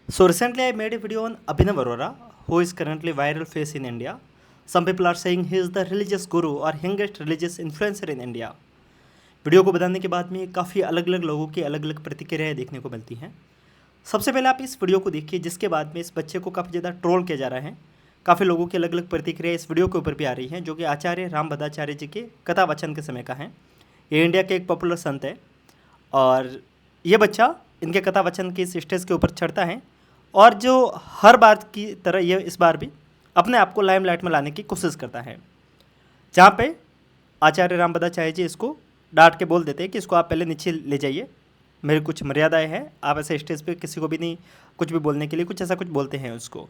So recently I made a video on Abhinav Arora, who is currently viral face in India. Some people are saying he is the religious guru or youngest religious influencer in India. Video को बताने के बाद में काफ़ी अलग अलग लोगों की अलग अलग प्रतिक्रियाएं देखने को मिलती हैं। सबसे पहले आप इस वीडियो को देखिए, जिसके बाद में इस बच्चे को काफ़ी ज़्यादा ट्रोल किया जा रहा है। काफ़ी लोगों की अलग अलग प्रतिक्रिया इस वीडियो के ऊपर भी आ रही हैं, जो कि आचार्य रामभद्राचार्य जी के कथा वचन के समय का है। ये इंडिया के एक पॉपुलर संत है और ये बच्चा इनके कथा वचन के इस स्टेज के ऊपर चढ़ता है और जो हर बार की तरह ये इस बार भी अपने आप को लाइमलाइट में लाने की कोशिश करता है, जहाँ पे आचार्य रामभद्राचार्य जी इसको डांट के बोल देते हैं कि इसको आप पहले नीचे ले जाइए, मेरी कुछ मर्यादाएं हैं, आप ऐसे स्टेज पे किसी को भी नहीं कुछ भी बोलने के लिए कुछ ऐसा कुछ बोलते हैं उसको।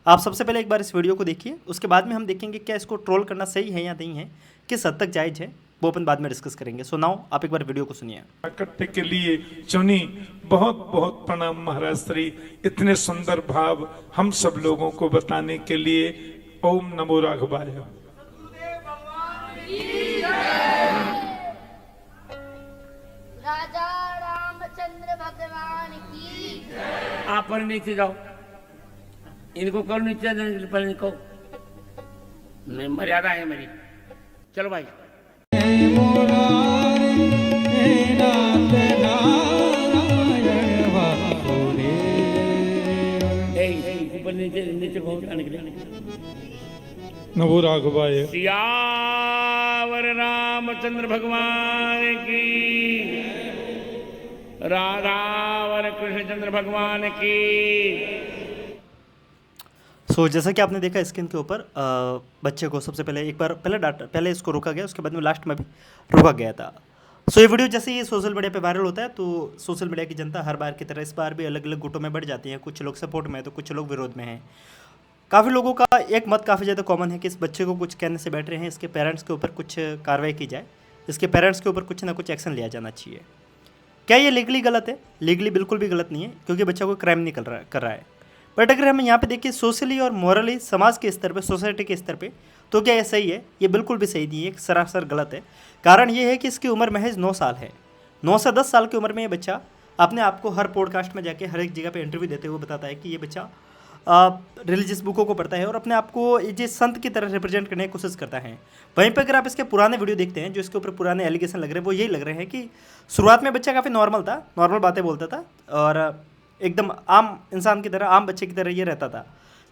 आप सबसे पहले एक बार इस वीडियो को देखिए, उसके बाद में हम देखेंगे क्या इसको ट्रोल करना सही है या नहीं है, किस हद तक जायज़ है, वो अपन बाद में डिस्कस करेंगे। सो नाउ आप एक बार वीडियो को सुनिए। करने के लिए चुनी, बहुत बहुत प्रणाम महाराज श्री। इतने सुंदर भाव हम सब लोगों को बताने के लिए ओम नमो राघवाय। राजा रामचंद्र भगवान की। आप पर नीचे जाओ, इनको करो नीचे जाने पर इनको मर्यादा है मेरी। चलो भाई, ऊपर नीचे नीचे बहुत आने के लिए। नमो राघवाय। सियावर रामचंद्र भगवान की, राधावर कृष्णचंद्र भगवान की। सो जैसा कि आपने देखा स्क्रीन के ऊपर बच्चे को सबसे पहले एक बार पहले इसको रोका गया, उसके बाद में लास्ट में भी रोका गया था। सो ये वीडियो जैसे ये सोशल मीडिया पे वायरल होता है तो सोशल मीडिया की जनता हर बार की तरह इस बार भी अलग अलग गुटों में बढ़ जाती है। कुछ लोग सपोर्ट में है तो कुछ लोग विरोध में हैं। काफ़ी लोगों का एक मत काफ़ी ज़्यादा कॉमन है कि इस बच्चे को कुछ कहने से बैठ रहे हैं, इसके पेरेंट्स के ऊपर कुछ कार्रवाई की जाए, इसके पेरेंट्स के ऊपर कुछ ना कुछ एक्शन लिया जाना चाहिए। क्या ये लीगली गलत है? लीगली बिल्कुल भी गलत नहीं है, क्योंकि बच्चा कोई क्राइम नहीं कर रहा है। बट अगर हम यहाँ पे देखिए सोशली और मॉरली समाज के स्तर पे, सोसाइटी के स्तर पे, तो क्या ये सही है? ये बिल्कुल भी सही नहीं है, सरासर गलत है। कारण ये है कि इसकी उम्र महज 9 साल है। 9 से 10 साल की उम्र में ये बच्चा अपने आप को हर पॉडकास्ट में जाके हर एक जगह पे इंटरव्यू देते हुए बताता है कि ये बच्चा रिलीजियस बुकों को पढ़ता है और अपने आप को ये संत की तरह रिप्रेजेंट करने की कोशिश करता है। वहीं पर अगर आप इसके पुराने वीडियो देखते हैं, जो इसके ऊपर पुराने एलिगेशन लग रहे हैं, वो यही लग रहे हैं कि शुरुआत में बच्चा काफ़ी नॉर्मल था, नॉर्मल बातें बोलता था और एकदम आम इंसान की तरह, आम बच्चे की तरह ये रहता था।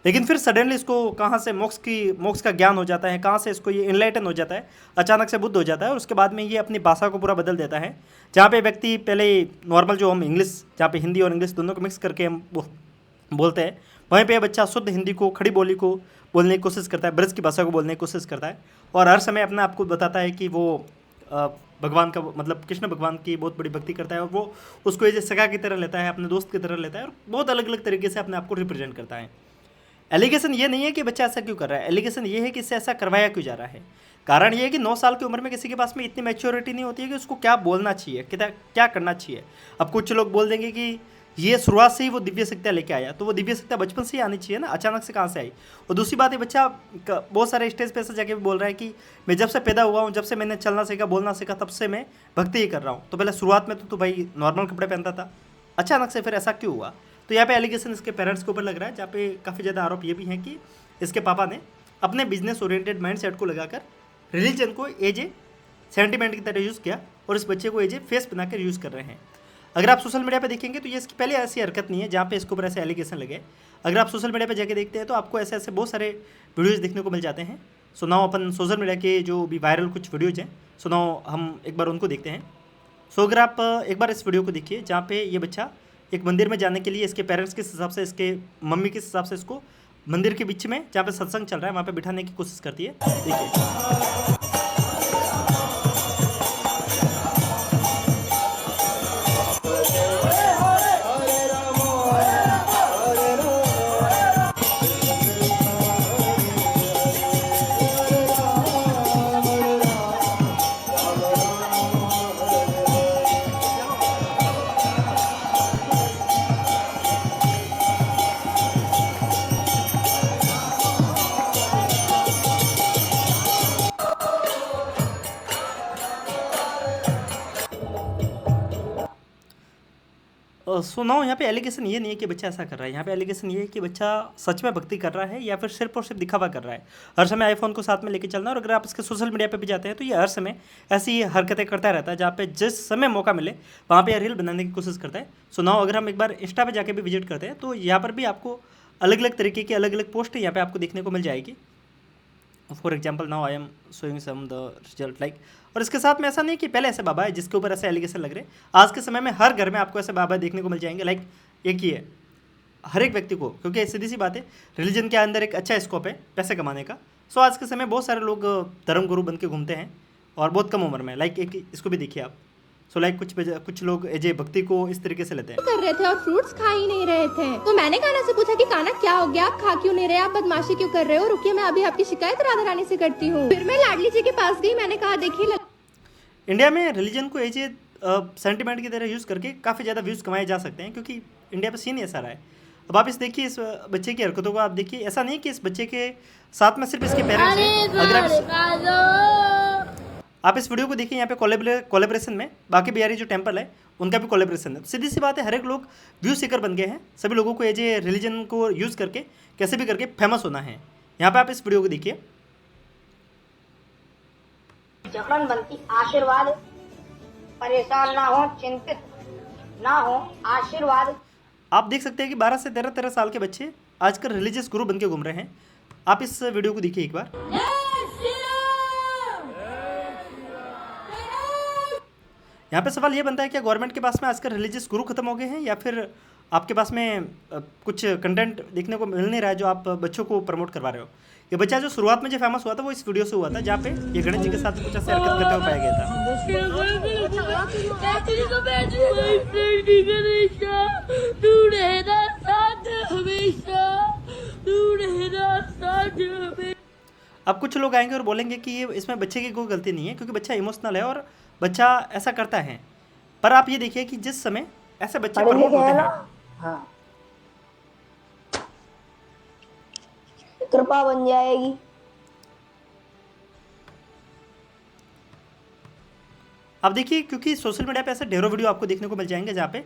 लेकिन फिर सडनली इसको कहाँ से मोक्ष का ज्ञान हो जाता है, कहाँ से इसको ये इनलाइटन हो जाता है, अचानक से बुद्ध हो जाता है और उसके बाद में ये अपनी भाषा को पूरा बदल देता है। जहाँ पे व्यक्ति पहले नॉर्मल जो हम इंग्लिश, जहाँ पे हिंदी और इंग्लिश दोनों को मिक्स करके हम बोलते हैं, वहीं पे बच्चा शुद्ध हिंदी को, खड़ी बोली को बोलने की कोशिश करता है, ब्रज की भाषा को बोलने की कोशिश करता है और हर समय अपने आप को बताता है कि वो भगवान का, मतलब कृष्ण भगवान की बहुत बड़ी भक्ति करता है और वो उसको ये सगा की तरह लेता है, अपने दोस्त की तरह लेता है और बहुत अलग अलग तरीके से अपने आप को रिप्रेजेंट करता है। एलिगेशन ये नहीं है कि बच्चा ऐसा क्यों कर रहा है, एलिगेशन ये है कि इससे ऐसा करवाया क्यों जा रहा है। कारण ये है कि 9 साल की उम्र में किसी के पास में इतनी मैच्योरिटी नहीं होती है कि उसको क्या बोलना चाहिए, क्या करना चाहिए। अब कुछ लोग बोल देंगे कि ये शुरुआत से ही वो दिव्य शक्तियाँ लेके आया, तो वो दिव्य शक्तियाँ बचपन से ही आनी चाहिए ना, अचानक से कहाँ से आई। और दूसरी बात है, बच्चा बहुत सारे स्टेज पे ऐसे जाके भी बोल रहा है कि मैं जब से पैदा हुआ हूँ, जब से मैंने चलना सीखा, बोलना सीखा, तब से मैं भक्ति ही कर रहा हूँ। तो पहले शुरुआत में तो भाई नॉर्मल कपड़े पहनता था, अचानक से फिर ऐसा क्यों हुआ? तो यहाँ पे एलिगेशन इसके पेरेंट्स के ऊपर लग रहा है, जहाँ पे काफ़ी ज़्यादा आरोप ये भी हैं कि इसके पापा ने अपने बिजनेस ओरिएंटेड माइंड सेट को लगाकर रिलीजन को एज ए सेंटिमेंट की तरह यूज़ किया और इस बच्चे को एज ए फेस बनाकर यूज़ कर रहे हैं। अगर आप सोशल मीडिया पे देखेंगे तो ये इसकी पहले ऐसी हरकत नहीं है जहाँ पे इसके ऊपर ऐसे एलिगेशन लगे। अगर आप सोशल मीडिया पे जाके देखते हैं तो आपको ऐसे ऐसे बहुत सारे वीडियोज़ देखने को मिल जाते हैं। सो नाउ अपन सोशल मीडिया के जो भी वायरल कुछ वीडियोज़ हैं, सो नाउ हम एक बार उनको देखते हैं। सो अगर आप एक बार इस वीडियो को देखिए, जहाँ पे ये बच्चा एक मंदिर में जाने के लिए इसके पेरेंट्स के हिसाब से, इसके मम्मी के हिसाब से इसको मंदिर के बीच में जहाँ पे सत्संग चल रहा है वहाँ पे बिठाने की कोशिश करती है। देखिए, सो नाउ यहाँ पे एलिगेशन ये नहीं है कि बच्चा ऐसा कर रहा है, यहाँ पे एलिगेशन ये है कि बच्चा सच में भक्ति कर रहा है या फिर सिर्फ और सिर्फ दिखावा कर रहा है। हर समय आईफोन को साथ में लेके चलना, और अगर आप इसके सोशल मीडिया पे भी जाते हैं तो ये हर समय ऐसी हरकतें करता रहता है, जहाँ पे जिस समय मौका मिले वहाँ पे रील बनाने की कोशिश करता है। सो नाउ अगर हम एक बार इंस्टा पे जाके भी विजिट करते हैं तो यहाँ पर भी आपको अलग अलग तरीके की अलग अलग पोस्ट यहाँ पे आपको देखने को मिल जाएगी। For example now I am showing some the result like. और इसके साथ में ऐसा नहीं कि पहले ऐसे बाबा है जिसके ऊपर ऐसे एलिगेशन लग रहे हैं, आज के समय में हर घर में आपको ऐसे बाबा देखने को मिल जाएंगे। लाइक एक ही है हर एक व्यक्ति को, क्योंकि सीधी सी बात है रिलीजन के अंदर एक अच्छा स्कोप है पैसे कमाने का। सो आज के समय बहुत सारे लोग धर्म गुरु बन के घूमते हैं और बहुत कम उम्र में। लाइक एक इसको भी देखिए आप। सो लाइक कुछ लोग एजे भक्ति को इस तरीके से लेते हैं। कर रहे थे और फ्रूट्स खा ही नहीं रहे थे, तो मैंने कान्हा से पूछा कि कान्हा क्या हो गया, आप खा क्यों नहीं रहे, आप बदमाशी क्यों कर रहे हो, रुकिए मैं अभी आपकी शिकायत राधा रानी से करती हूँ। फिर मैं लाडली जी के पास गई, मैंने कहा देखिए इंडिया में रिलीजन को एज ए सेंटिमेंट की तरह यूज़ करके काफ़ी ज़्यादा व्यूज़ कमाए जा सकते हैं, क्योंकि इंडिया पे सीन ऐसा रहा है। अब आप इस देखिए, इस बच्चे की हरकतों को आप देखिए। ऐसा नहीं कि इस बच्चे के साथ में सिर्फ इसके पेरेंट्स हैं। अगर आप इस वीडियो को देखिए, यहाँ पे कोलेब्रेशन में बाकी बिहारी जो टेम्पल है उनका भी कोलेब्रेशन है। सीधी सी बात है, हर एक लोग व्यू सीकर बन गए हैं। सभी लोगों को एज ए रिलीजन को यूज़ करके कैसे भी करके फेमस होना है। यहाँ पे आप इस वीडियो को देखिए। जखन बनती आशीर्वाद, परेशान ना हो, चिंतित ना हो, आशीर्वाद। आप देख सकते हैं कि 12 से 13 साल के बच्चे आजकल रिलीजियस गुरु बन के घूम रहे हैं। आप इस वीडियो को देखिए एक बार। यहाँ पे सवाल ये बनता है कि गवर्नमेंट के पास में आजकल रिलीजियस गुरु खत्म हो गए हैं, या फिर आपके पास में कुछ कंटेंट देखने को मिल नहीं रहा है जो आप बच्चों को प्रमोट करवा रहे हो। ये बच्चा जो शुरुआत में जो फेमस हुआ था वो इस वीडियो से हुआ था, जहाँ पे ये गणेश जी के साथ कुछ ऐसे हरकत करते हुए पाया गया था। अब कुछ लोग आएंगे और बोलेंगे कि ये इसमें बच्चे की कोई गलती नहीं है, क्योंकि बच्चा इमोशनल है और बच्चा ऐसा करता है। पर आप ये देखिए कि जिस समय ऐसे बच्चे प्रमोट होते हैं, हाँ, कृपा बन जाएगी। अब देखिए, क्योंकि सोशल मीडिया पे ऐसे ढेरों वीडियो आपको देखने को मिल जाएंगे जहाँ पे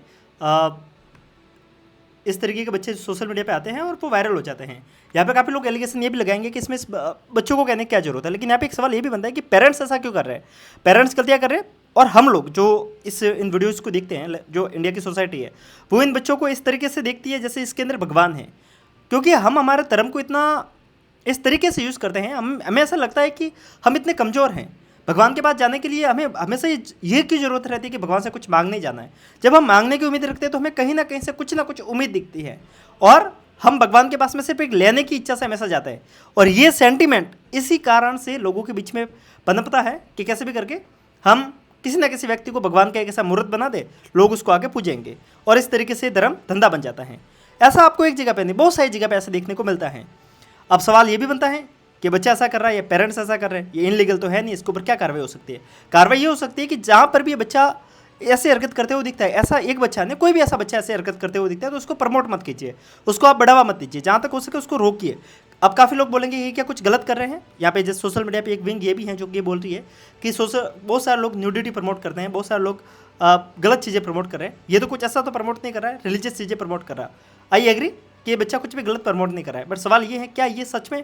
इस तरीके के बच्चे सोशल मीडिया पे आते हैं और वो वायरल हो जाते हैं। यहाँ पे काफ़ी लोग एलिगेशन ये भी लगाएंगे कि इसमें बच्चों को कहने की क्या जरूरत है। लेकिन यहाँ पे एक सवाल ये भी बनता है कि पेरेंट्स ऐसा क्यों कर रहे हैं, पेरेंट्स गलतियाँ कर रहे हैं, और हम लोग जो इन वीडियोज़ को देखते हैं, जो इंडिया की सोसाइटी है वो इन बच्चों को इस तरीके से देखती है जैसे इसके अंदर भगवान है। क्योंकि हम हमारे धर्म को इतना इस तरीके से यूज़ करते हैं, हमें ऐसा लगता है कि हम इतने कमज़ोर हैं। भगवान के पास जाने के लिए हमें हमेशा ये की ज़रूरत रहती है कि भगवान से कुछ मांगने जाना है। जब हम मांगने की उम्मीद रखते हैं तो हमें कहीं ना कहीं से कुछ ना कुछ उम्मीद दिखती है, और हम भगवान के पास में सिर्फ एक लेने की इच्छा से हमेशा जाता है। और ये सेंटीमेंट इसी कारण से लोगों के बीच में पनपता है कि कैसे भी करके हम किसी ना किसी व्यक्ति को भगवान का एक ऐसा मूर्त बना दे, लोग उसको आके पूजेंगे, और इस तरीके से धर्म धंधा बन जाता है। ऐसा आपको एक जगह पे नहीं, बहुत सारी जगह पे ऐसा देखने को मिलता है। अब सवाल ये भी बनता है कि बच्चा ऐसा कर रहा है या पेरेंट्स ऐसा कर रहे हैं, ये इनलीगल तो है नहीं, इसके ऊपर क्या कार्रवाई हो सकती है। कार्रवाई ये हो सकती है कि जहाँ पर भी ये बच्चा ऐसे हरकत करते हुए दिखता है, ऐसा एक बच्चा नहीं, कोई भी ऐसा बच्चा ऐसे हरकत करते हुए दिखता है तो उसको प्रमोट मत कीजिए, उसको आप बढ़ावा मत दीजिए, जहाँ तक हो सके उसको रोकिए। अब काफ़ी लोग बोलेंगे ये क्या कुछ गलत कर रहे हैं। यहाँ पे जैसे सोशल मीडिया पे एक विंग ये भी है जो कि ये बोल रही है कि बहुत सारे लोग न्यूडिटी प्रमोट करते हैं, बहुत सारे लोग गलत चीज़ें प्रमोट कर रहे हैं। ये तो कुछ ऐसा तो प्रमोट नहीं कर रहा है, रिलीजियस चीज़ें प्रमोट कर रहा है। आई एग्री कि ये बच्चा कुछ भी गलत प्रमोट नहीं कर रहा है, बट सवाल ये है क्या ये सच में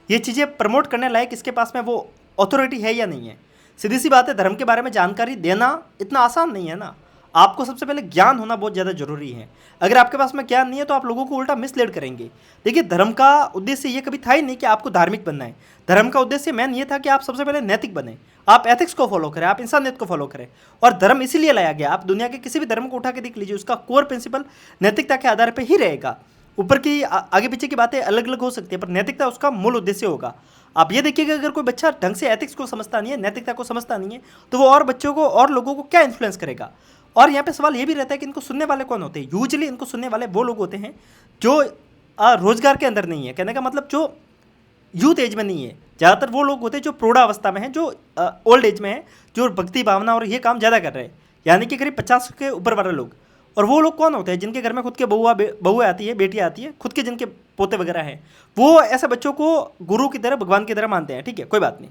ये चीज़ें प्रमोट करने लायक इसके पास में वो अथॉरिटी है या नहीं है। सीधी सी बात है, धर्म के बारे में जानकारी देना इतना आसान नहीं है ना। आपको सबसे पहले ज्ञान होना बहुत ज़्यादा जरूरी है। अगर आपके पास में ज्ञान नहीं है तो आप लोगों को उल्टा मिसलीड करेंगे। देखिए, धर्म का उद्देश्य ये कभी था ही नहीं कि आपको धार्मिक बनना है। धर्म का उद्देश्य मेन ये था कि आप सबसे पहले नैतिक बने, आप एथिक्स को फॉलो करें, आप इंसानियत को फॉलो करें। और धर्म इसीलिए लाया गया, आप दुनिया के किसी भी धर्म को उठा के देख लीजिए, उसका कोर प्रिंसिपल नैतिकता के आधार पर ही रहेगा। ऊपर की आगे पीछे की बातें अलग अलग हो सकती है, पर नैतिकता उसका मूल उद्देश्य होगा। आप ये देखिएगा, अगर कोई बच्चा ढंग से एथिक्स को समझता नहीं है, नैतिकता को समझता नहीं है, तो वो और बच्चों को और लोगों को क्या इन्फ्लुएंस करेगा। और यहाँ पे सवाल ये भी रहता है कि इनको सुनने वाले कौन होते हैं। यूजुअली इनको सुनने वाले वो लोग होते हैं जो रोजगार के अंदर नहीं है, कहने का मतलब जो यूथ एज में नहीं है। ज़्यादातर वो लोग होते हैं जो प्रौढ़ावस्था में हैं, जो ओल्ड एज में हैं, जो भक्ति भावना और ये काम ज़्यादा कर रहे हैं, यानी कि करीब 50 के ऊपर वाले लोग। और वो लोग कौन होते हैं जिनके घर में खुद के बहुएं आती है, बेटियाँ आती है, खुद के जिनके पोते वगैरह हैं, वो ऐसे बच्चों को गुरु की तरह, भगवान की तरह मानते हैं। ठीक है, कोई बात नहीं।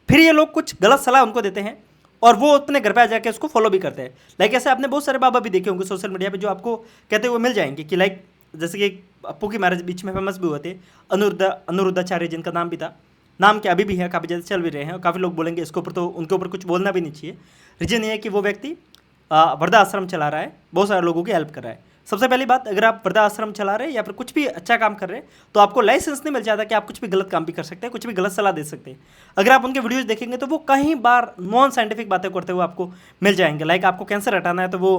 फिर ये लोग कुछ गलत सलाह उनको देते हैं और वो अपने घर पे आ जाके उसको फॉलो भी करते हैं। लाइक ऐसे आपने बहुत सारे बाबा भी देखे होंगे सोशल मीडिया पे जो आपको कहते हुए मिल जाएंगे कि लाइक जैसे कि अप्पू की मैरिज बीच में फेमस भी हुए थे, अनुरुद्धाचार्य जिनका नाम भी था, नाम क्या अभी भी है, काफ़ी ज़्यादा चल भी रहे हैं और काफ़ी लोग बोलेंगे इसके ऊपर, तो उनके ऊपर कुछ बोलना भी नहीं चाहिए। रीजन ये है कि वो व्यक्ति वृद्धाश्रम चला रहा है, बहुत सारे लोगों की हेल्प कर रहा है। सबसे पहली बात, अगर आप वृद्धाश्रम चला रहे हैं या फिर कुछ भी अच्छा काम कर रहे हैं तो आपको लाइसेंस नहीं मिल जाता कि आप कुछ भी गलत काम भी कर सकते हैं, कुछ भी गलत सलाह दे सकते हैं। अगर आप उनके वीडियोस देखेंगे तो वो कई बार नॉन साइंटिफिक बातें करते हुए आपको मिल जाएंगे। लाइक आपको कैंसर हटाना है तो वो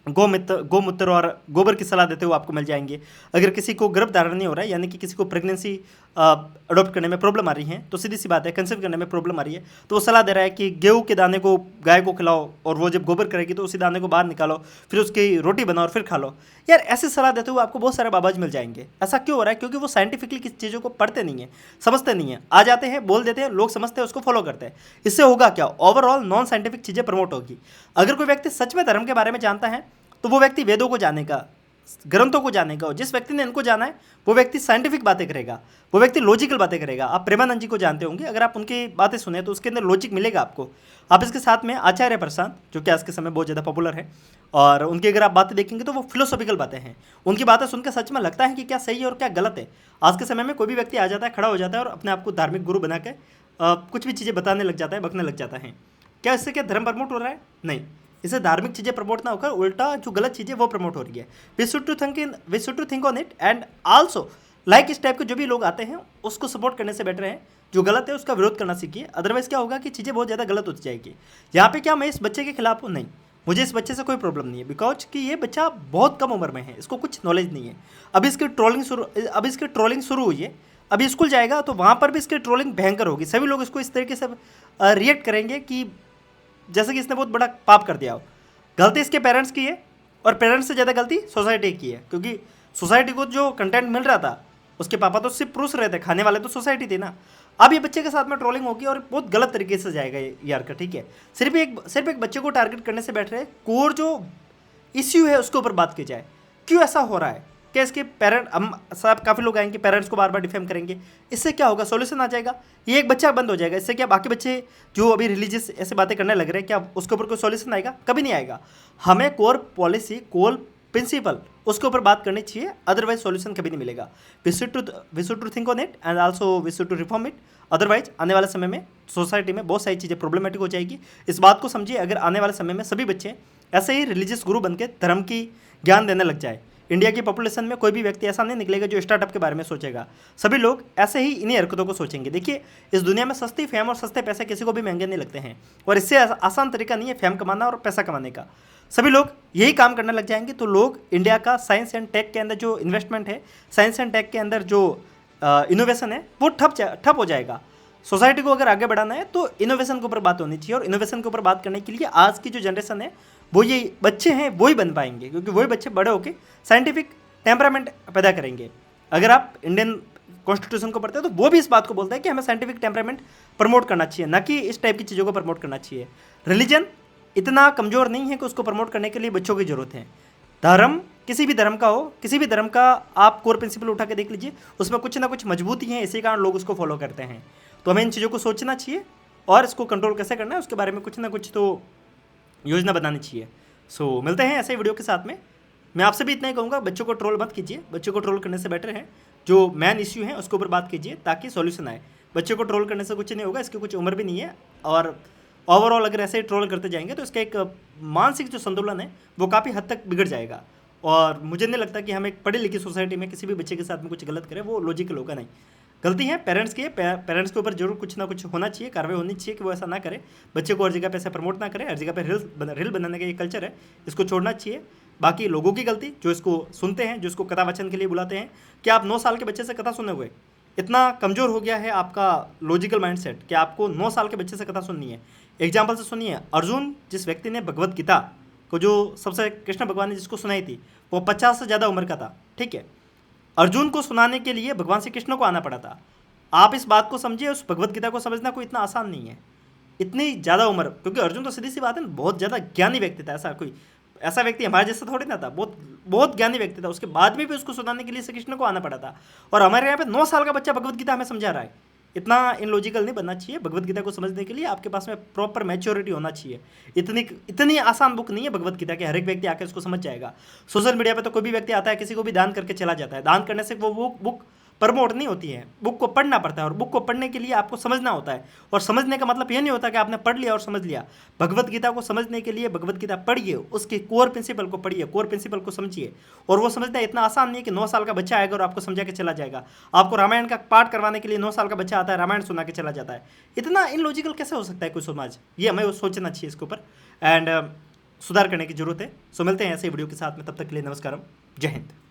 गोमूत्र और गोबर की सलाह देते हुए आपको मिल जाएंगे। अगर किसी को गर्भधारण नहीं हो रहा है, यानी कि किसी को प्रेगनेंसी अडॉप्ट करने में प्रॉब्लम आ रही है, तो सीधी सी बात है कंसीव करने में प्रॉब्लम आ रही है, तो वो सलाह दे रहा है कि गेहूं के दाने को गाय को खिलाओ और वो जब गोबर करेगी तो उसी दाने को बाहर निकालो, फिर उसकी रोटी बनाओ और फिर खा लो। यार ऐसी सलाह देते हुए आपको बहुत सारे बाबाज मिल जाएंगे। ऐसा क्यों हो रहा है? क्योंकि वो साइंटिफिकली किसी चीज़ों को पढ़ते नहीं है, समझते नहीं है, आ जाते हैं, बोल देते हैं, लोग समझते हैं, उसको फॉलो करते हैं। इससे होगा क्या? ओवरऑल नॉन साइंटिफिक चीज़ें प्रमोट होगी। अगर कोई व्यक्ति सच में धर्म के बारे में जानता है तो वो व्यक्ति वेदों को जानेगा, ग्रंथों को जानेगा, और जिस व्यक्ति ने इनको जाना है वो व्यक्ति साइंटिफिक बातें करेगा, वो व्यक्ति लॉजिकल बातें करेगा। आप प्रेमानंद जी को जानते होंगे, अगर आप उनकी बातें सुने तो उसके अंदर लॉजिक मिलेगा आपको। आप इसके साथ में आचार्य प्रशांत, जो कि आज के समय बहुत ज़्यादा पॉपुलर है, और उनकी अगर आप बातें देखेंगे तो वो फिलोसॉफिकल बातें हैं। उनकी बातें सुनकर सच में लगता है कि क्या सही है और क्या गलत है। आज के समय में कोई भी व्यक्ति आ जाता है, खड़ा हो जाता है और अपने आप को धार्मिक गुरु बना के कुछ भी चीज़ें बताने लग जाता है, बकने लग जाता है। क्या इससे क्या धर्म प्रमोट हो रहा है? नहीं, इससे धार्मिक चीज़ें प्रमोट ना होकर उल्टा जो गलत चीज़ें वो प्रमोट हो रही है। We should to think on it and also like इस टाइप के जो भी लोग आते हैं उसको सपोर्ट करने से बेटर है जो गलत है उसका विरोध करना सीखिए। अदरवाइज क्या होगा कि चीज़ें बहुत ज़्यादा गलत होती जाएगी। यहाँ पे क्या मैं इस बच्चे के खिलाफ हूँ? नहीं, मुझे इस बच्चे से कोई प्रॉब्लम नहीं है, बिकॉज कि ये बच्चा बहुत कम उम्र में है, इसको कुछ नॉलेज नहीं है। अभी इसकी ट्रोलिंग शुरू हुई है, अभी स्कूल जाएगा तो वहाँ पर भी इसकी ट्रोलिंग भयंकर होगी। सभी लोग इसको इस तरीके से रिएक्ट करेंगे कि जैसे कि इसने बहुत बड़ा पाप कर दिया हो। गलती इसके पेरेंट्स की है और पेरेंट्स से ज़्यादा गलती सोसाइटी की है, क्योंकि सोसाइटी को जो कंटेंट मिल रहा था उसके पापा तो सिर्फ पुरुष रहे थे, खाने वाले तो सोसाइटी थी ना। अब ये बच्चे के साथ में ट्रोलिंग होगी और बहुत गलत तरीके से जाएगा ये यार का, ठीक है। सिर्फ एक बच्चे को टारगेट करने से बैठ रहे, कोर जो इश्यू है उसके ऊपर बात की जाए। क्यों ऐसा हो रहा है? क्या इसके पेरेंट, हम सब काफ़ी लोग आएंगे पेरेंट्स को बार बार डिफेम करेंगे, इससे क्या होगा? सॉल्यूशन आ जाएगा? ये एक बच्चा बंद हो जाएगा, इससे क्या बाकी बच्चे जो अभी रिलीजियस ऐसे बातें करने लग रहे हैं, क्या उसके ऊपर कोई सॉल्यूशन आएगा? कभी नहीं आएगा। हमें कोर पॉलिसी, कोर प्रिंसिपल उसके ऊपर बात करनी चाहिए, अदरवाइज सॉल्यूशन कभी नहीं मिलेगा। We should to think on it and also we should to reform it. Otherwise आने वाले समय में सोसाइटी में बहुत सारी चीज़ें प्रॉब्लमेटिक हो जाएगी। इस बात को समझिए, अगर आने वाले समय में सभी बच्चे ऐसे ही रिलीजियस गुरु बन के धर्म की ज्ञान देने लग जाए, इंडिया की पॉपुलेशन में कोई भी व्यक्ति ऐसा नहीं निकलेगा जो स्टार्टअप के बारे में सोचेगा। सभी लोग ऐसे ही इन्हीं हरकतों को सोचेंगे। देखिए, इस दुनिया में सस्ती फेम और सस्ते पैसे किसी को भी महंगे नहीं लगते हैं, और इससे आसान तरीका नहीं है फेम कमाना और पैसा कमाने का। सभी लोग यही काम करने लग जाएंगे तो लोग इंडिया का साइंस एंड टेक के अंदर जो इन्वेस्टमेंट है, साइंस एंड टेक के अंदर जो इनोवेशन है वो ठप हो जाएगा। सोसाइटी को अगर आगे बढ़ाना है तो इनोवेशन के ऊपर बात होनी चाहिए, और इनोवेशन के ऊपर बात करने के लिए आज की जो जनरेशन है वो ये बच्चे हैं वो ही बन पाएंगे, क्योंकि वही बच्चे बड़े होकर साइंटिफिक टेम्परामेंट पैदा करेंगे। अगर आप इंडियन कॉन्स्टिट्यूशन को पढ़ते हैं तो वो भी इस बात को बोलता है कि हमें साइंटिफिक टेम्परामेंट प्रमोट करना चाहिए, ना कि इस टाइप की चीज़ों को प्रमोट करना चाहिए। रिलीजन इतना कमज़ोर नहीं है कि उसको प्रमोट करने के लिए बच्चों की ज़रूरत है। धर्म किसी भी धर्म का हो, किसी भी धर्म का आप कोर प्रिंसिपल उठा के देख लीजिए, उसमें कुछ ना कुछ मजबूती है, इसी कारण लोग उसको फॉलो करते हैं। तो हमें इन चीज़ों को सोचना चाहिए और इसको कंट्रोल कैसे करना है उसके बारे में कुछ ना कुछ तो योजना बनानी चाहिए। सो मिलते हैं ऐसे वीडियो के साथ में। मैं आपसे भी इतना ही कहूँगा, बच्चों को ट्रोल मत कीजिए, बच्चों को ट्रोल करने से बेटर है जो मेन इश्यू है उसके ऊपर बात कीजिए ताकि सॉल्यूशन आए। बच्चों को ट्रोल करने से कुछ नहीं होगा, इसकी कुछ उम्र भी नहीं है, और ओवरऑल अगर ऐसे ही ट्रोल करते जाएंगे तो इसका एक मानसिक जो संतुलन है वो काफ़ी हद तक बिगड़ जाएगा। और मुझे नहीं लगता कि हम एक पढ़ी लिखी सोसाइटी में किसी भी बच्चे के साथ में कुछ गलत करें, वो लॉजिकल होगा नहीं। गलती है पेरेंट्स की है, पेरेंट्स के ऊपर जरूर कुछ ना कुछ होना चाहिए, कार्रवाई होनी चाहिए कि वो ऐसा ना करे, बच्चे को हर जगह पे ऐसा प्रमोट ना करे, हर जगह पे रील बनाने का ये कल्चर है, इसको छोड़ना चाहिए। बाकी लोगों की गलती जो इसको सुनते हैं, जो इसको कथा वचन के लिए बुलाते हैं, कि आप 9 साल के बच्चे से कथा सुने हुए, इतना कमज़ोर हो गया है आपका लॉजिकल माइंडसेट कि आपको 9 साल के बच्चे से कथा सुननी है। एग्जाम्पल से सुनिए, अर्जुन जिस व्यक्ति ने भगवत गीता को, जो सबसे कृष्ण भगवान ने जिसको सुनाई थी, वो 50 से ज़्यादा उम्र का था, ठीक है। अर्जुन को सुनाने के लिए भगवान श्री कृष्ण को आना पड़ा था। आप इस बात को समझिए, उस भगवत गीता को समझना कोई इतना आसान नहीं है, इतनी ज़्यादा उम्र, क्योंकि अर्जुन तो सीधी सी बात है बहुत ज़्यादा ज्ञानी व्यक्ति था, ऐसा व्यक्ति हमारे जैसा थोड़ी ना था, बहुत ज्ञानी व्यक्ति था। उसके बाद में भी उसको सुनाने के लिए श्री कृष्ण को आना पड़ा था, और हमारे यहाँ पे 9 साल का बच्चा भगवत गीता हमें समझा रहा है। इतना इनलॉजिकल नहीं बनना चाहिए। भगवत गीता को समझने के लिए आपके पास में प्रॉपर मैच्योरिटी होना चाहिए। इतनी आसान बुक नहीं है भगवत गीता कि हर एक व्यक्ति आके उसको समझ जाएगा। सोशल मीडिया पे तो कोई भी व्यक्ति आता है, किसी को भी दान करके चला जाता है। दान करने से वो बुक प्रमोट नहीं होती है, बुक को पढ़ना पड़ता है, और बुक को पढ़ने के लिए आपको समझना होता है। और समझने का मतलब ये नहीं होता कि आपने पढ़ लिया और समझ लिया। भगवत गीता को समझने के लिए भगवत गीता पढ़िए, उसके कोर प्रिंसिपल को पढ़िए, कोर प्रिंसिपल को समझिए। और वो समझना इतना आसान नहीं है कि 9 साल का बच्चा आएगा और आपको समझा के चला जाएगा। आपको रामायण का पाठ करवाने के लिए 9 साल का बच्चा आता है, रामायण सुना के चला जाता है। इतना इनलॉजिकल कैसे हो सकता है कोई समाज? ये हमें सोचना चाहिए इसके ऊपर, एंड सुधार करने की जरूरत है। सो मिलते हैं ऐसे वीडियो के साथ में, तब तक के लिए नमस्कारम, जय हिंद।